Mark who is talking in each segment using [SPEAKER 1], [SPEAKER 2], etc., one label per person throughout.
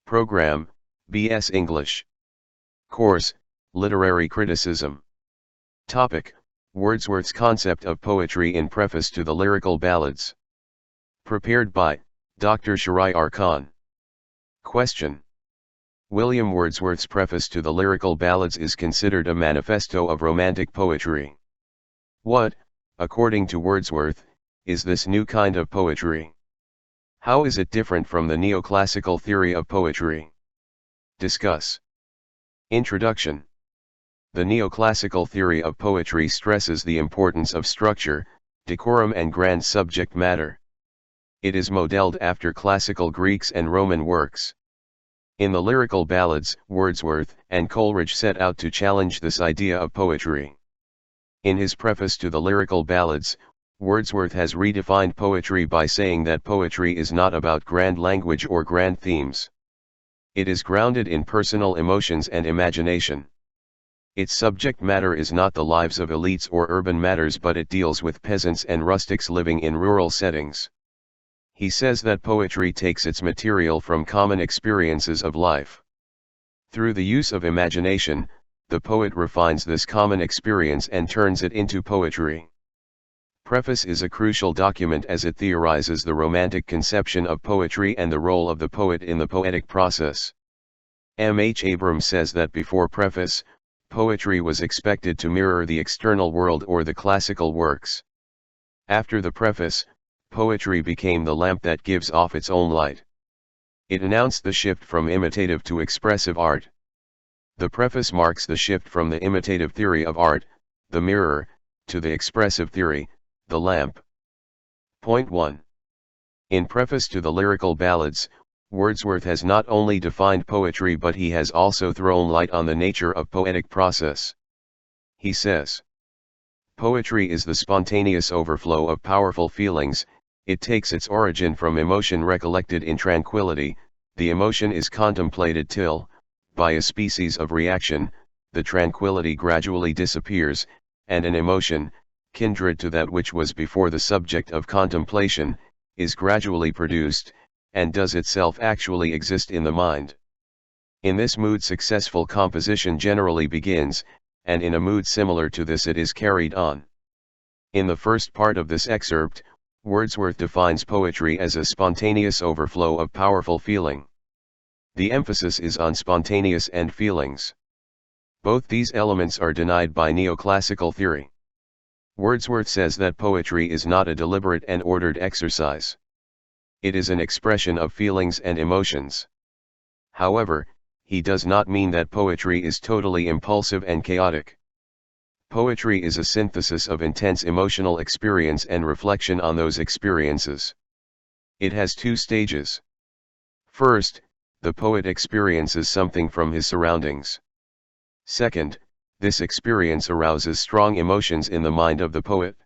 [SPEAKER 1] Program, B.S. English. Course, Literary Criticism. Topic, Wordsworth's concept of poetry in Preface to the Lyrical Ballads. Prepared by Dr. Shahryar Khan. Question. William Wordsworth's preface to the Lyrical Ballads is considered a manifesto of romantic poetry. What, according to Wordsworth, is this new kind of poetry? How is it different from the neoclassical theory of poetry? Discuss. Introduction. The neoclassical theory of poetry stresses the importance of structure, decorum and grand subject matter. It is modeled after classical Greeks and Roman works. In the Lyrical Ballads, Wordsworth and Coleridge set out to challenge this idea of poetry. In his preface to the Lyrical Ballads, Wordsworth has redefined poetry by saying that poetry is not about grand language or grand themes. It is grounded in personal emotions and imagination. Its subject matter is not the lives of elites or urban matters, but it deals with peasants and rustics living in rural settings. He says that poetry takes its material from common experiences of life. Through the use of imagination, the poet refines this common experience and turns it into poetry. Preface is a crucial document as it theorizes the romantic conception of poetry and the role of the poet in the poetic process. M. H. Abrams says that before Preface, poetry was expected to mirror the external world or the classical works. After the Preface, poetry became the lamp that gives off its own light. It announced the shift from imitative to expressive art. The Preface marks the shift from the imitative theory of art, the mirror, to the expressive theory, the lamp. Point 1. In Preface to the Lyrical Ballads, Wordsworth has not only defined poetry but he has also thrown light on the nature of poetic process. He says, "Poetry is the spontaneous overflow of powerful feelings. It takes its origin from emotion recollected in tranquility. The emotion is contemplated till, by a species of reaction, the tranquility gradually disappears, and an emotion, kindred to that which was before the subject of contemplation, is gradually produced, and does itself actually exist in the mind. In this mood successful composition generally begins, and in a mood similar to this it is carried on." In the first part of this excerpt, Wordsworth defines poetry as a spontaneous overflow of powerful feeling. The emphasis is on spontaneous and feelings. Both these elements are denied by neoclassical theory. Wordsworth says that poetry is not a deliberate and ordered exercise. It is an expression of feelings and emotions. However, he does not mean that poetry is totally impulsive and chaotic. Poetry is a synthesis of intense emotional experience and reflection on those experiences. It has two stages. First, the poet experiences something from his surroundings. Second, this experience arouses strong emotions in the mind of the poet.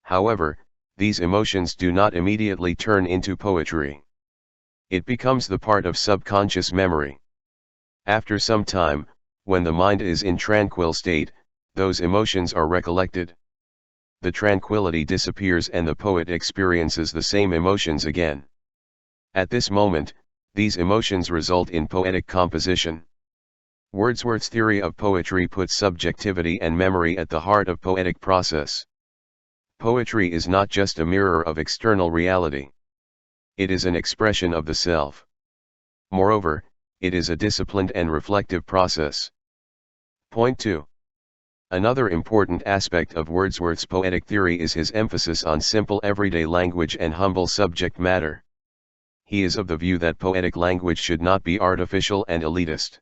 [SPEAKER 1] However, these emotions do not immediately turn into poetry. It becomes the part of subconscious memory. After some time, when the mind is in tranquil state, those emotions are recollected. The tranquility disappears and the poet experiences the same emotions again. At this moment, these emotions result in poetic composition. Wordsworth's theory of poetry puts subjectivity and memory at the heart of poetic process. Poetry is not just a mirror of external reality. It is an expression of the self. Moreover, it is a disciplined and reflective process. Point 2. Another important aspect of Wordsworth's poetic theory is his emphasis on simple everyday language and humble subject matter. He is of the view that poetic language should not be artificial and elitist.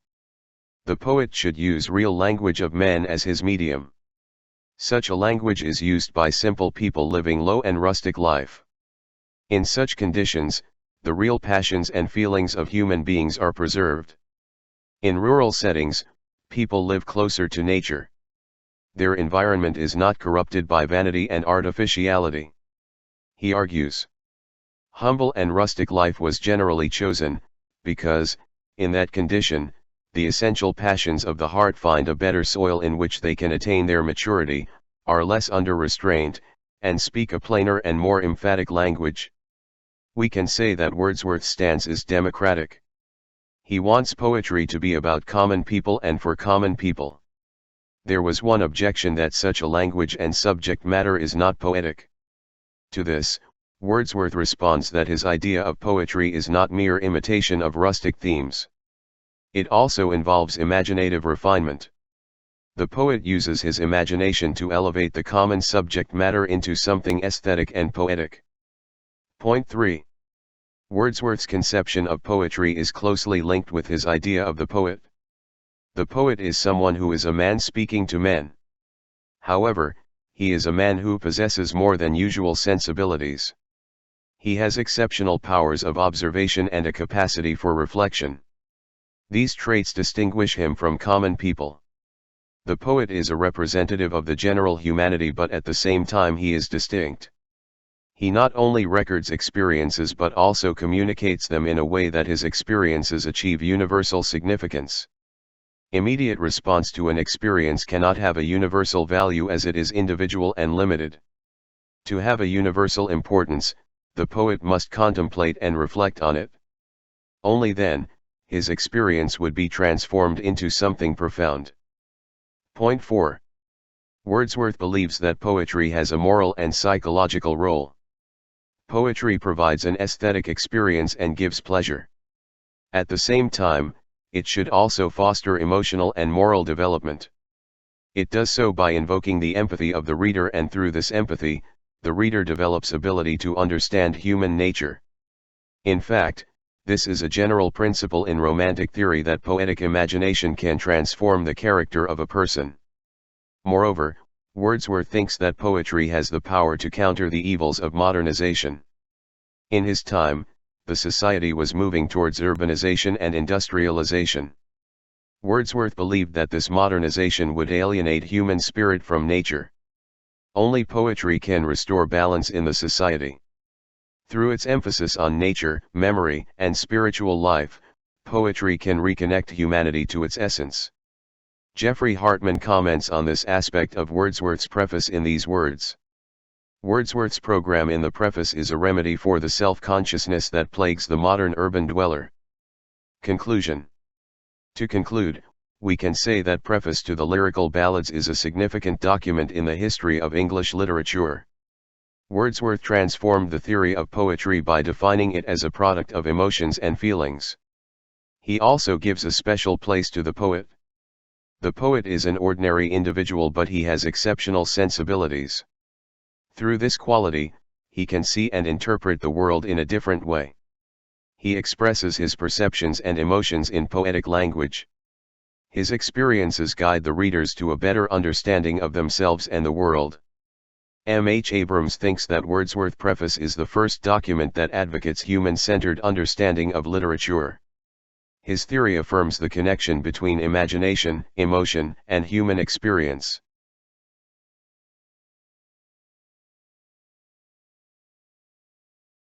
[SPEAKER 1] The poet should use real language of men as his medium. Such a language is used by simple people living low and rustic life. In such conditions, the real passions and feelings of human beings are preserved. In rural settings, people live closer to nature. Their environment is not corrupted by vanity and artificiality. He argues, humble and rustic life was generally chosen, because, in that condition, the essential passions of the heart find a better soil in which they can attain their maturity, are less under restraint, and speak a plainer and more emphatic language. We can say that Wordsworth's stance is democratic. He wants poetry to be about common people and for common people. There was one objection, that such a language and subject matter is not poetic. To this, Wordsworth responds that his idea of poetry is not mere imitation of rustic themes. It also involves imaginative refinement. The poet uses his imagination to elevate the common subject matter into something aesthetic and poetic. Point 3. Wordsworth's conception of poetry is closely linked with his idea of the poet. The poet is someone who is a man speaking to men. However, he is a man who possesses more than usual sensibilities. He has exceptional powers of observation and a capacity for reflection. These traits distinguish him from common people. The poet is a representative of the general humanity, but at the same time he is distinct. He not only records experiences but also communicates them in a way that his experiences achieve universal significance. Immediate response to an experience cannot have a universal value, as it is individual and limited. To have a universal importance, the poet must contemplate and reflect on it. Only then, his experience would be transformed into something profound. Point 4. Wordsworth believes that poetry has a moral and psychological role. Poetry provides an aesthetic experience and gives pleasure. At the same time, it should also foster emotional and moral development. It does so by invoking the empathy of the reader, and through this empathy, the reader develops ability to understand human nature. In fact, this is a general principle in Romantic theory, that poetic imagination can transform the character of a person. Moreover, Wordsworth thinks that poetry has the power to counter the evils of modernization. In his time, the society was moving towards urbanization and industrialization. Wordsworth believed that this modernization would alienate human spirit from nature. Only poetry can restore balance in the society. Through its emphasis on nature, memory, and spiritual life, poetry can reconnect humanity to its essence. Jeffrey Hartman comments on this aspect of Wordsworth's preface in these words. Wordsworth's program in the preface is a remedy for the self-consciousness that plagues the modern urban dweller. Conclusion. To conclude, we can say that Preface to the Lyrical Ballads is a significant document in the history of English literature. Wordsworth transformed the theory of poetry by defining it as a product of emotions and feelings. He also gives a special place to the poet. The poet is an ordinary individual, but he has exceptional sensibilities. Through this quality, he can see and interpret the world in a different way. He expresses his perceptions and emotions in poetic language. His experiences guide the readers to a better understanding of themselves and the world. M. H. Abrams thinks that Wordsworth's preface is the first document that advocates human-centered understanding of literature. His theory affirms the connection between imagination, emotion, and human experience.